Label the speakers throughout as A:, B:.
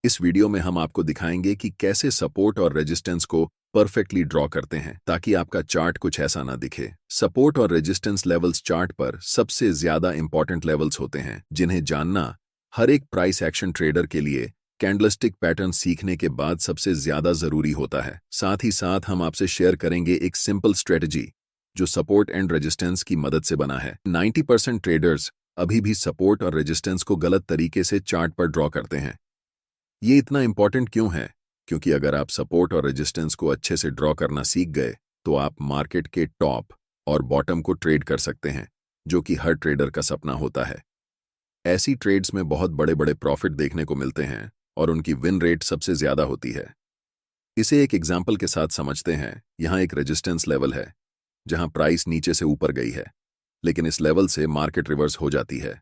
A: इस वीडियो में हम आपको दिखाएंगे कि कैसे सपोर्ट और रेजिस्टेंस को परफेक्टली ड्रॉ करते हैं ताकि आपका चार्ट कुछ ऐसा ना दिखे। सपोर्ट और रेजिस्टेंस लेवल्स चार्ट पर सबसे ज्यादा इंपॉर्टेंट लेवल्स होते हैं जिन्हें जानना हर एक प्राइस एक्शन ट्रेडर के लिए कैंडलस्टिक पैटर्न सीखने के बाद सबसे ज्यादा जरूरी होता है। साथ ही साथ हम आपसे शेयर करेंगे एक सिंपल स्ट्रेटजी जो सपोर्ट एंड रेजिस्टेंस की मदद से बना है। 90% ट्रेडर्स अभी भी सपोर्ट और रेजिस्टेंस को गलत तरीके से चार्ट पर ड्रॉ करते हैं। ये इतना इंपॉर्टेंट क्यों है? क्योंकि अगर आप सपोर्ट और रेजिस्टेंस को अच्छे से ड्रॉ करना सीख गए तो आप मार्केट के टॉप और बॉटम को ट्रेड कर सकते हैं, जो कि हर ट्रेडर का सपना होता है। ऐसी ट्रेड्स में बहुत बड़े बड़े प्रॉफिट देखने को मिलते हैं और उनकी विन रेट सबसे ज्यादा होती है। इसे एक एग्जाम्पल के साथ समझते हैं। यहाँ एक रेजिस्टेंस लेवल है जहां प्राइस नीचे से ऊपर गई है, लेकिन इस लेवल से मार्केट रिवर्स हो जाती है।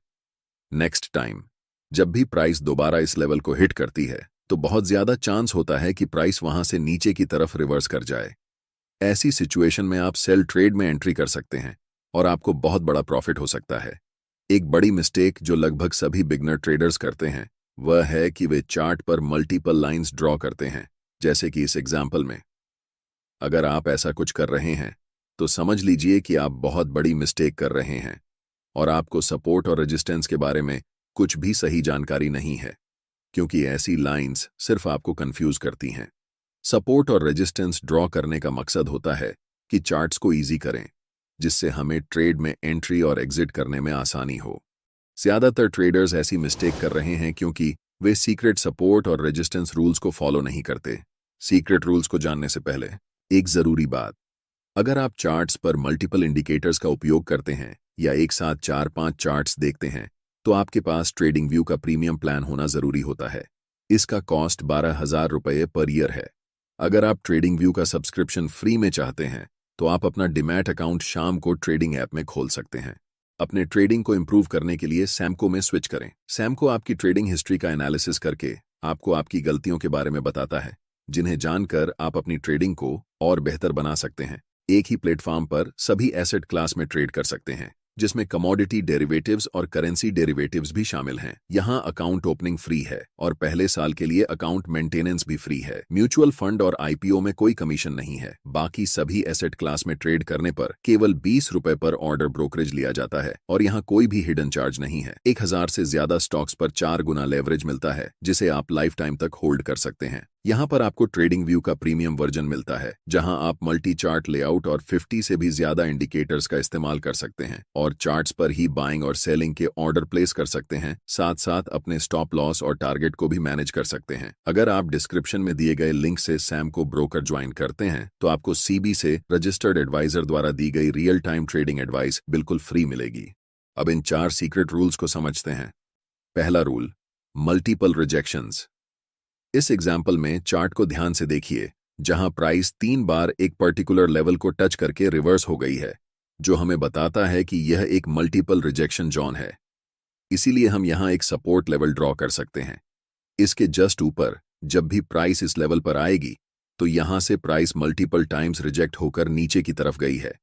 A: नेक्स्ट टाइम जब भी प्राइस दोबारा इस लेवल को हिट करती है तो बहुत ज्यादा चांस होता है कि प्राइस वहां से नीचे की तरफ रिवर्स कर जाए। ऐसी सिचुएशन में आप सेल ट्रेड में एंट्री कर सकते हैं और आपको बहुत बड़ा प्रॉफिट हो सकता है। एक बड़ी मिस्टेक जो लगभग सभी बिगनर ट्रेडर्स करते हैं वह है कि वे चार्ट पर मल्टीपल लाइंस ड्रॉ करते हैं, जैसे कि इस एग्जाम्पल में। अगर आप ऐसा कुछ कर रहे हैं तो समझ लीजिए कि आप बहुत बड़ी मिस्टेक कर रहे हैं और आपको सपोर्ट और रेजिस्टेंस के बारे में कुछ भी सही जानकारी नहीं है, क्योंकि ऐसी लाइंस सिर्फ आपको कंफ्यूज करती हैं। सपोर्ट और रेजिस्टेंस ड्रॉ करने का मकसद होता है कि चार्ट्स को इजी करें, जिससे हमें ट्रेड में एंट्री और एग्जिट करने में आसानी हो। ज्यादातर ट्रेडर्स ऐसी मिस्टेक कर रहे हैं क्योंकि वे सीक्रेट सपोर्ट और रेजिस्टेंस रूल्स को फॉलो नहीं करते। सीक्रेट रूल्स को जानने से पहले एक जरूरी बात, अगर आप चार्ट्स पर मल्टीपल इंडिकेटर्स का उपयोग करते हैं या एक साथ 4-5 चार्ट्स देखते हैं तो आपके पास ट्रेडिंग व्यू का प्रीमियम प्लान होना जरूरी होता है। इसका कॉस्ट 12,000 रुपये पर ईयर है। अगर आप ट्रेडिंग व्यू का सब्सक्रिप्शन फ्री में चाहते हैं तो आप अपना डीमैट अकाउंट शाम को ट्रेडिंग ऐप में खोल सकते हैं। अपने ट्रेडिंग को इंप्रूव करने के लिए सैमको में स्विच करें। सैमको आपकी ट्रेडिंग हिस्ट्री का एनालिसिस करके आपको आपकी गलतियों के बारे में बताता है, जिन्हें जानकर आप अपनी ट्रेडिंग को और बेहतर बना सकते हैं। एक ही प्लेटफॉर्म पर सभी एसेट क्लास में ट्रेड कर सकते हैं, जिसमें कमोडिटी डेरिवेटिव्स और करेंसी डेरिवेटिव्स भी शामिल हैं। यहाँ अकाउंट ओपनिंग फ्री है और पहले साल के लिए अकाउंट मेंटेनेंस भी फ्री है। म्यूचुअल फंड और आईपीओ में कोई कमीशन नहीं है। बाकी सभी एसेट क्लास में ट्रेड करने पर केवल 20 रुपए पर ऑर्डर ब्रोकरेज लिया जाता है और यहाँ कोई भी हिडन चार्ज नहीं है। 1000 से ज्यादा स्टॉक्स पर 4 गुना लेवरेज मिलता है, जिसे आप लाइफ टाइम तक होल्ड कर सकते हैं। यहाँ पर आपको ट्रेडिंग व्यू का प्रीमियम वर्जन मिलता है, जहां आप मल्टी चार्ट लेआउट और 50 से भी ज्यादा इंडिकेटर्स का इस्तेमाल कर सकते हैं और चार्ट्स पर ही बाइंग और सेलिंग के ऑर्डर प्लेस कर सकते हैं। साथ साथ अपने स्टॉप लॉस और टारगेट को भी मैनेज कर सकते हैं। अगर आप डिस्क्रिप्शन में दिए गए लिंक से सैमको ब्रोकर ज्वाइन करते हैं तो आपको सीबी से रजिस्टर्ड एडवाइजर द्वारा दी गई रियल टाइम ट्रेडिंग एडवाइस बिल्कुल फ्री मिलेगी। अब इन 4 सीक्रेट रूल्स को समझते हैं। पहला रूल, मल्टीपल रिजेक्शंस। इस एग्जाम्पल में चार्ट को ध्यान से देखिए, जहां प्राइस 3 बार एक पर्टिकुलर लेवल को टच करके रिवर्स हो गई है, जो हमें बताता है कि यह एक मल्टीपल रिजेक्शन जोन है। इसीलिए हम यहां एक सपोर्ट लेवल ड्रॉ कर सकते हैं। इसके जस्ट ऊपर जब भी प्राइस इस लेवल पर आएगी तो यहां से प्राइस मल्टीपल टाइम्स रिजेक्ट होकर नीचे की तरफ गई है,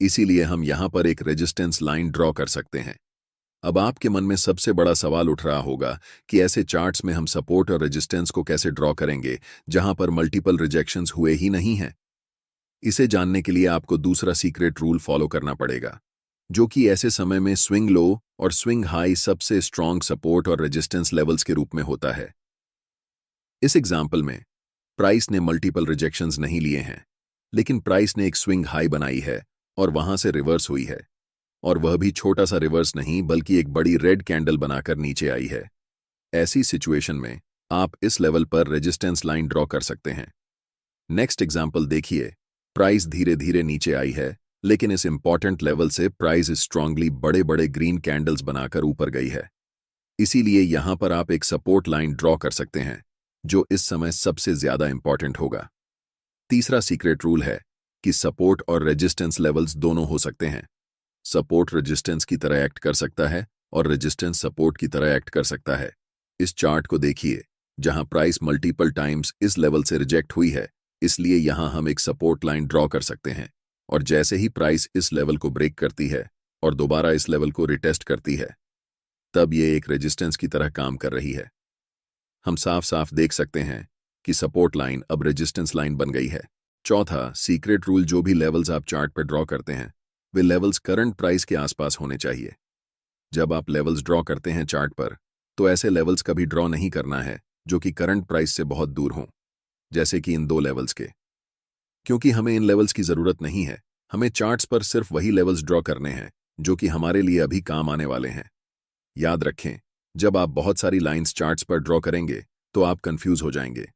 A: इसीलिए हम यहां पर एक रेजिस्टेंस लाइन ड्रॉ कर सकते हैं। अब आपके मन में सबसे बड़ा सवाल उठ रहा होगा कि ऐसे चार्ट्स में हम सपोर्ट और रेजिस्टेंस को कैसे ड्रॉ करेंगे जहां पर मल्टीपल रिजेक्शंस हुए ही नहीं हैं। इसे जानने के लिए आपको दूसरा सीक्रेट रूल फॉलो करना पड़ेगा, जो कि ऐसे समय में स्विंग लो और स्विंग हाई सबसे स्ट्रॉन्ग सपोर्ट और रेजिस्टेंस लेवल्स के रूप में होता है। इस एग्जाम्पल में प्राइस ने मल्टीपल रिजेक्शंस नहीं लिए हैं, लेकिन प्राइस ने एक स्विंग हाई बनाई है और वहां से रिवर्स हुई है, और वह भी छोटा सा रिवर्स नहीं बल्कि एक बड़ी रेड कैंडल बनाकर नीचे आई है। ऐसी सिचुएशन में आप इस लेवल पर रेजिस्टेंस लाइन ड्रॉ कर सकते हैं। नेक्स्ट एग्जांपल देखिए, प्राइस धीरे धीरे नीचे आई है, लेकिन इस इंपॉर्टेंट लेवल से प्राइस स्ट्रांगली बड़े बड़े ग्रीन कैंडल्स बनाकर ऊपर गई है। इसीलिए यहां पर आप एक सपोर्ट लाइन ड्रॉ कर सकते हैं, जो इस समय सबसे ज्यादा इंपॉर्टेंट होगा। तीसरा सीक्रेट रूल है कि सपोर्ट और रेजिस्टेंस लेवल्स दोनों हो सकते हैं। सपोर्ट रेजिस्टेंस की तरह एक्ट कर सकता है और रेजिस्टेंस सपोर्ट की तरह एक्ट कर सकता है। इस चार्ट को देखिए, जहां प्राइस मल्टीपल टाइम्स इस लेवल से रिजेक्ट हुई है, इसलिए यहां हम एक सपोर्ट लाइन ड्रॉ कर सकते हैं, और जैसे ही प्राइस इस लेवल को ब्रेक करती है और दोबारा इस लेवल को रिटेस्ट करती है, तब ये एक रेजिस्टेंस की तरह काम कर रही है। हम साफ साफ देख सकते हैं कि सपोर्ट लाइन अब रेजिस्टेंस लाइन बन गई है। चौथा सीक्रेट रूल, जो भी लेवल्स आप चार्ट पर ड्रॉ करते हैं वे लेवल्स करंट प्राइस के आसपास होने चाहिए। जब आप लेवल्स ड्रॉ करते हैं चार्ट पर तो ऐसे लेवल्स कभी ड्रॉ नहीं करना है जो कि करंट प्राइस से बहुत दूर हों, जैसे कि इन 2 लेवल्स के, क्योंकि हमें इन लेवल्स की जरूरत नहीं है। हमें चार्ट्स पर सिर्फ वही लेवल्स ड्रॉ करने हैं जो कि हमारे लिए अभी काम आने वाले हैं। याद रखें, जब आप बहुत सारी लाइंस चार्ट्स पर ड्रॉ करेंगे तो आप कंफ्यूज हो जाएंगे।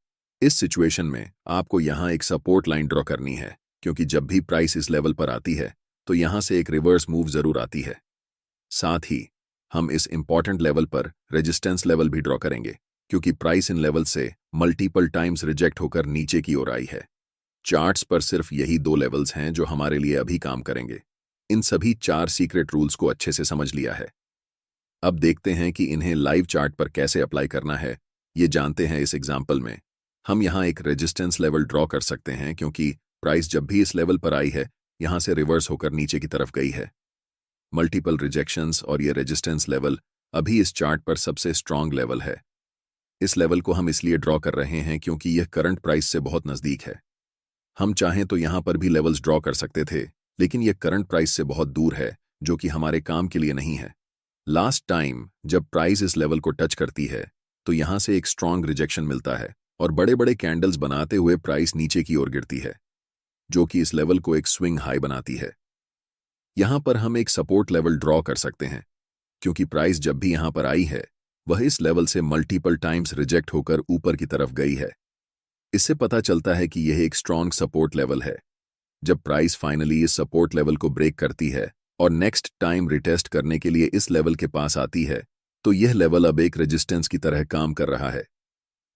A: इस सिचुएशन में आपको यहां एक सपोर्ट लाइन ड्रॉ करनी है, क्योंकि जब भी प्राइस इस लेवल पर आती है तो यहां से एक रिवर्स मूव जरूर आती है। साथ ही हम इस इंपॉर्टेंट लेवल पर रेजिस्टेंस लेवल भी ड्रॉ करेंगे, क्योंकि प्राइस इन लेवल से मल्टीपल टाइम्स रिजेक्ट होकर नीचे की ओर आई है। चार्ट्स पर सिर्फ यही 2 लेवल्स हैं जो हमारे लिए अभी काम करेंगे। इन सभी 4 सीक्रेट रूल्स को अच्छे से समझ लिया है। अब देखते हैं कि इन्हें लाइव चार्ट पर कैसे अप्लाई करना है। ये जानते हैं इस एग्जाम्पल में। हम यहाँ एक रेजिस्टेंस लेवल ड्रॉ कर सकते हैं, क्योंकि प्राइस जब भी इस लेवल पर आई है यहाँ से रिवर्स होकर नीचे की तरफ गई है। मल्टीपल रिजेक्शंस और ये रेजिस्टेंस लेवल अभी इस चार्ट पर सबसे स्ट्रांग लेवल है। इस लेवल को हम इसलिए ड्रॉ कर रहे हैं क्योंकि यह करंट प्राइस से बहुत नज़दीक है। हम चाहें तो यहाँ पर भी लेवल्स ड्रॉ कर सकते थे, लेकिन यह करंट प्राइस से बहुत दूर है, जो कि हमारे काम के लिए नहीं है। लास्ट टाइम जब प्राइस इस लेवल को टच करती है तो यहाँ से एक स्ट्रांग रिजेक्शन मिलता है और बड़े बड़े कैंडल्स बनाते हुए प्राइस नीचे की ओर गिरती है, जो कि इस लेवल को एक स्विंग हाई बनाती है। यहाँ पर हम एक सपोर्ट लेवल ड्रॉ कर सकते हैं, क्योंकि प्राइस जब भी यहाँ पर आई है वह इस लेवल से मल्टीपल टाइम्स रिजेक्ट होकर ऊपर की तरफ गई है। इससे पता चलता है कि यह एक स्ट्रांग सपोर्ट लेवल है। जब प्राइस फाइनली इस सपोर्ट लेवल को ब्रेक करती है और नेक्स्ट टाइम रिटेस्ट करने के लिए इस लेवल के पास आती है तो यह लेवल अब एक रेजिस्टेंस की तरह काम कर रहा है,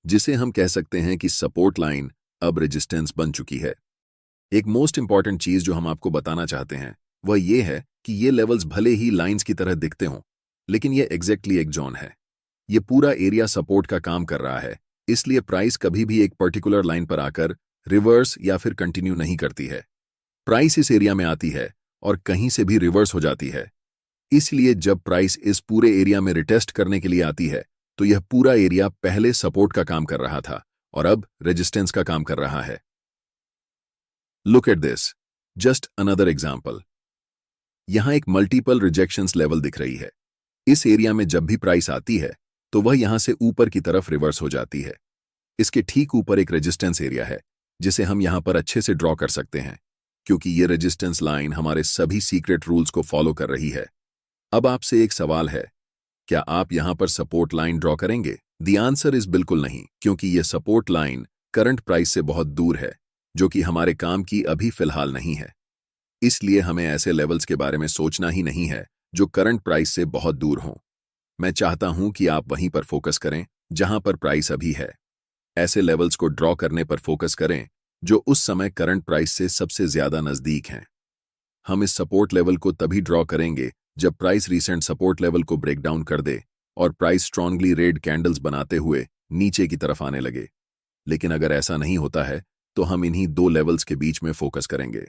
A: जिसे हम कह सकते हैं कि सपोर्ट लाइन अब रेजिस्टेंस बन चुकी है। एक मोस्ट इंपॉर्टेंट चीज जो हम आपको बताना चाहते हैं वह यह है कि ये लेवल्स भले ही लाइंस की तरह दिखते हों, लेकिन यह एग्जैक्टली एक जोन है। यह पूरा एरिया सपोर्ट का काम कर रहा है, इसलिए प्राइस कभी भी एक पर्टिकुलर लाइन पर आकर रिवर्स या फिर कंटिन्यू नहीं करती है। प्राइस इस एरिया में आती है और कहीं से भी रिवर्स हो जाती है। इसलिए जब प्राइस इस पूरे एरिया में रिटेस्ट करने के लिए आती है तो यह पूरा एरिया पहले सपोर्ट का काम कर रहा था और अब रेजिस्टेंस का काम कर रहा है। Look at this, just another example. यहां एक मल्टीपल रिजेक्शंस लेवल दिख रही है। इस एरिया में जब भी प्राइस आती है तो वह यहां से ऊपर की तरफ रिवर्स हो जाती है। इसके ठीक ऊपर एक रेजिस्टेंस एरिया है जिसे हम यहां पर अच्छे से ड्रॉ कर सकते हैं, क्योंकि ये रेजिस्टेंस लाइन हमारे सभी सीक्रेट रूल्स को फॉलो कर रही है। अब आपसे एक सवाल है, क्या आप यहां पर सपोर्ट लाइन ड्रॉ करेंगे? द आंसर इज बिल्कुल नहीं, क्योंकि यह सपोर्ट लाइन करंट प्राइस से बहुत दूर है, जो कि हमारे काम की अभी फिलहाल नहीं है। इसलिए हमें ऐसे लेवल्स के बारे में सोचना ही नहीं है जो करंट प्राइस से बहुत दूर हों। मैं चाहता हूं कि आप वहीं पर फोकस करें जहां पर प्राइस अभी है। ऐसे लेवल्स को ड्रॉ करने पर फोकस करें जो उस समय करंट प्राइस से सबसे ज्यादा नजदीक हैं। हम इस सपोर्ट लेवल को तभी ड्रॉ करेंगे जब प्राइस रीसेंट सपोर्ट लेवल को ब्रेक डाउन कर दे और प्राइस स्ट्रांगली रेड कैंडल्स बनाते हुए नीचे की तरफ आने लगे। लेकिन अगर ऐसा नहीं होता है तो हम इन्हीं 2 लेवल्स के बीच में फोकस करेंगे।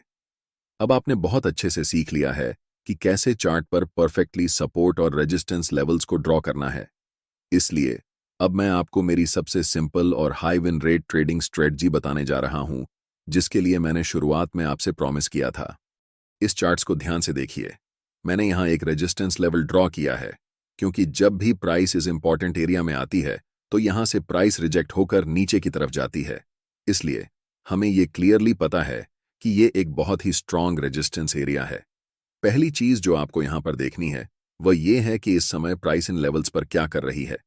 A: अब आपने बहुत अच्छे से सीख लिया है कि कैसे चार्ट पर परफेक्टली सपोर्ट और रेजिस्टेंस लेवल्स को ड्रॉ करना है। इसलिए अब मैं आपको मेरी सबसे सिंपल और high win rate trading strategy बताने जा रहा हूं, जिसके लिए मैंने शुरुआत में आपसे प्रॉमिस किया था। इस चार्ट्स को ध्यान से देखिए। मैंने यहां एक रेजिस्टेंस लेवल ड्रॉ किया है, क्योंकि जब भी प्राइस इस इंपॉर्टेंट एरिया में आती है तो यहां से प्राइस रिजेक्ट होकर नीचे की तरफ जाती है। इसलिए हमें यह क्लियरली पता है कि यह एक बहुत ही स्ट्रांग रेजिस्टेंस एरिया है। पहली चीज जो आपको यहां पर देखनी है वह यह है कि इस समय प्राइस इन लेवल्स पर क्या कर रही है।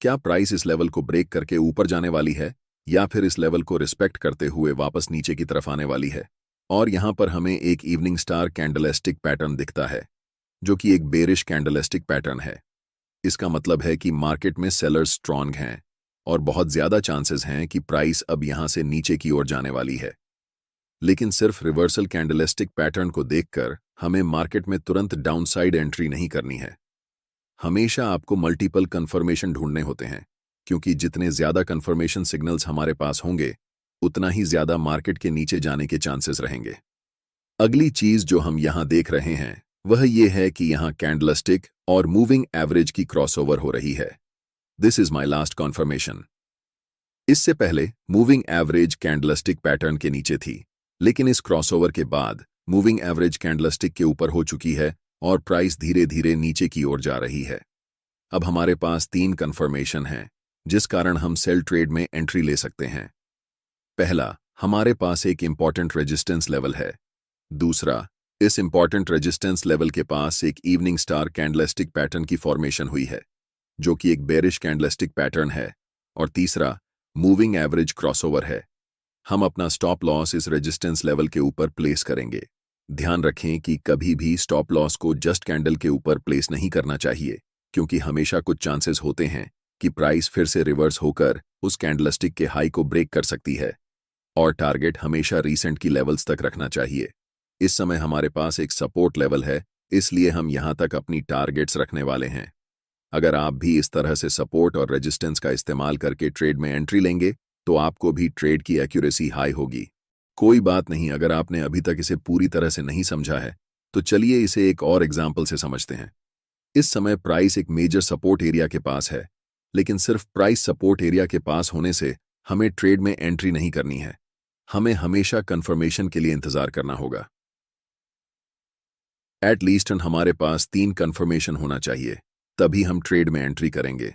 A: क्या प्राइस इस लेवल को ब्रेक करके ऊपर जाने वाली है या फिर इस लेवल को रिस्पेक्ट करते हुए वापस नीचे की तरफ आने वाली है? और यहां पर हमें एक इवनिंग स्टार कैंडलस्टिक पैटर्न दिखता है, जो कि एक बेरिश कैंडलस्टिक पैटर्न है। इसका मतलब है कि मार्केट में सेलर्स स्ट्रांग हैं और बहुत ज्यादा चांसेस हैं कि प्राइस अब यहां से नीचे की ओर जाने वाली है। लेकिन सिर्फ रिवर्सल कैंडलस्टिक पैटर्न को देखकर हमें मार्केट में तुरंत डाउनसाइड एंट्री नहीं करनी है। हमेशा आपको मल्टीपल कंफर्मेशन ढूंढने होते हैं, क्योंकि जितने ज्यादा कंफर्मेशन सिग्नल्स हमारे पास होंगे उतना ही ज्यादा मार्केट के नीचे जाने के चांसेस रहेंगे। अगली चीज जो हम यहां देख रहे हैं वह यह है कि यहां कैंडलस्टिक और मूविंग एवरेज की क्रॉसओवर हो रही है। This is my last conformation. इससे पहले मूविंग एवरेज कैंडलस्टिक पैटर्न के नीचे थी, लेकिन इस क्रॉसओवर के बाद मूविंग एवरेज कैंडलस्टिक के ऊपर हो चुकी है और प्राइस धीरे धीरे नीचे की ओर जा रही है। अब हमारे पास 3 कंफर्मेशन हैं जिस कारण हम सेल ट्रेड में एंट्री ले सकते हैं। पहला, हमारे पास एक इंपॉर्टेंट रेजिस्टेंस लेवल है। दूसरा, इस इंपॉर्टेंट रेजिस्टेंस लेवल के पास एक इवनिंग स्टार कैंडलस्टिक पैटर्न की फॉर्मेशन हुई है जो कि एक बेरिश कैंडलस्टिक पैटर्न है। और तीसरा, मूविंग एवरेज क्रॉसओवर है। हम अपना स्टॉप लॉस इस रेजिस्टेंस लेवल के ऊपर प्लेस करेंगे। ध्यान रखें कि कभी भी स्टॉप लॉस को जस्ट कैंडल के ऊपर प्लेस नहीं करना चाहिए, क्योंकि हमेशा कुछ चांसेस होते हैं कि प्राइस फिर से रिवर्स होकर उस कैंडलस्टिक के हाई को ब्रेक कर सकती है। और टारगेट हमेशा रीसेंट की लेवल्स तक रखना चाहिए। इस समय हमारे पास एक सपोर्ट लेवल है, इसलिए हम यहां तक अपनी टारगेट्स रखने वाले हैं। अगर आप भी इस तरह से सपोर्ट और रेजिस्टेंस का इस्तेमाल करके ट्रेड में एंट्री लेंगे तो आपको भी ट्रेड की एक्यूरेसी हाई होगी। कोई बात नहीं, अगर आपने अभी तक इसे पूरी तरह से नहीं समझा है तो चलिए इसे एक और एग्जाम्पल से समझते हैं। इस समय प्राइस एक मेजर सपोर्ट एरिया के पास है, लेकिन सिर्फ प्राइस सपोर्ट एरिया के पास होने से हमें ट्रेड में एंट्री नहीं करनी है। हमें हमेशा कंफर्मेशन के लिए इंतजार करना होगा। एटलीस्ट हमारे पास 3 कंफर्मेशन होना चाहिए, तभी हम ट्रेड में एंट्री करेंगे।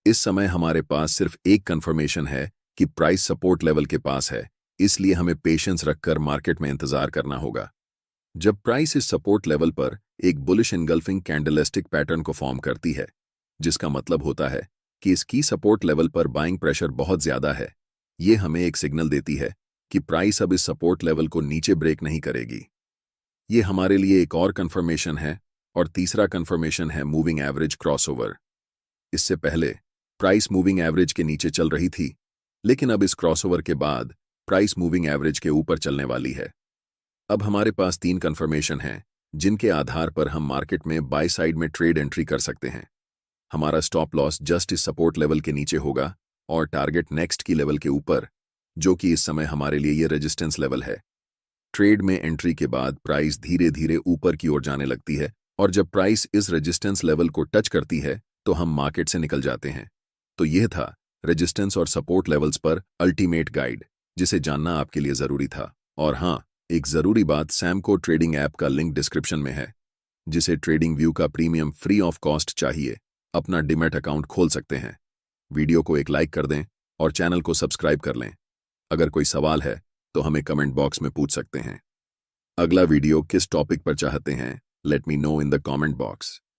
A: इस समय हमारे पास सिर्फ एक कंफर्मेशन है कि प्राइस सपोर्ट लेवल के पास है, इसलिए हमें पेशेंस रखकर मार्केट में इंतजार करना होगा। जब प्राइस इस सपोर्ट लेवल पर एक बुलिश इनगल्फिंग कैंडलस्टिक पैटर्न को फॉर्म करती है, जिसका मतलब होता है कि इसकी सपोर्ट लेवल पर बाइंग प्रेशर बहुत ज्यादा है, ये हमें एक सिग्नल देती है कि प्राइस अब इस सपोर्ट लेवल को नीचे ब्रेक नहीं करेगी। ये हमारे लिए एक और कंफर्मेशन है। और तीसरा कंफर्मेशन है मूविंग एवरेज क्रॉसओवर। इससे पहले प्राइस मूविंग एवरेज के नीचे चल रही थी, लेकिन अब इस क्रॉसओवर के बाद प्राइस मूविंग एवरेज के ऊपर चलने वाली है। अब हमारे पास 3 कंफर्मेशन हैं जिनके आधार पर हम मार्केट में बाय साइड में ट्रेड एंट्री कर सकते हैं। हमारा स्टॉप लॉस जस्ट इस सपोर्ट लेवल के नीचे होगा और टारगेट नेक्स्ट की लेवल के ऊपर, जो कि इस समय हमारे लिए ये रेजिस्टेंस लेवल है। ट्रेड में एंट्री के बाद प्राइस धीरे धीरे ऊपर की ओर जाने लगती है और जब प्राइस इस रेजिस्टेंस लेवल को टच करती है तो हम मार्केट से निकल जाते हैं। तो यह था रेजिस्टेंस और सपोर्ट लेवल्स पर अल्टीमेट गाइड, जिसे जानना आपके लिए जरूरी था। और हाँ, एक जरूरी बात, सैमको ट्रेडिंग ऐप का लिंक डिस्क्रिप्शन में है। जिसे ट्रेडिंग व्यू का प्रीमियम फ्री ऑफ कॉस्ट चाहिए, अपना डीमैट अकाउंट खोल सकते हैं। वीडियो को एक लाइक कर दें और चैनल को सब्सक्राइब कर लें। अगर कोई सवाल है तो हमें कमेंट बॉक्स में पूछ सकते हैं। अगला वीडियो किस टॉपिक पर चाहते हैं, let me know in the comment box.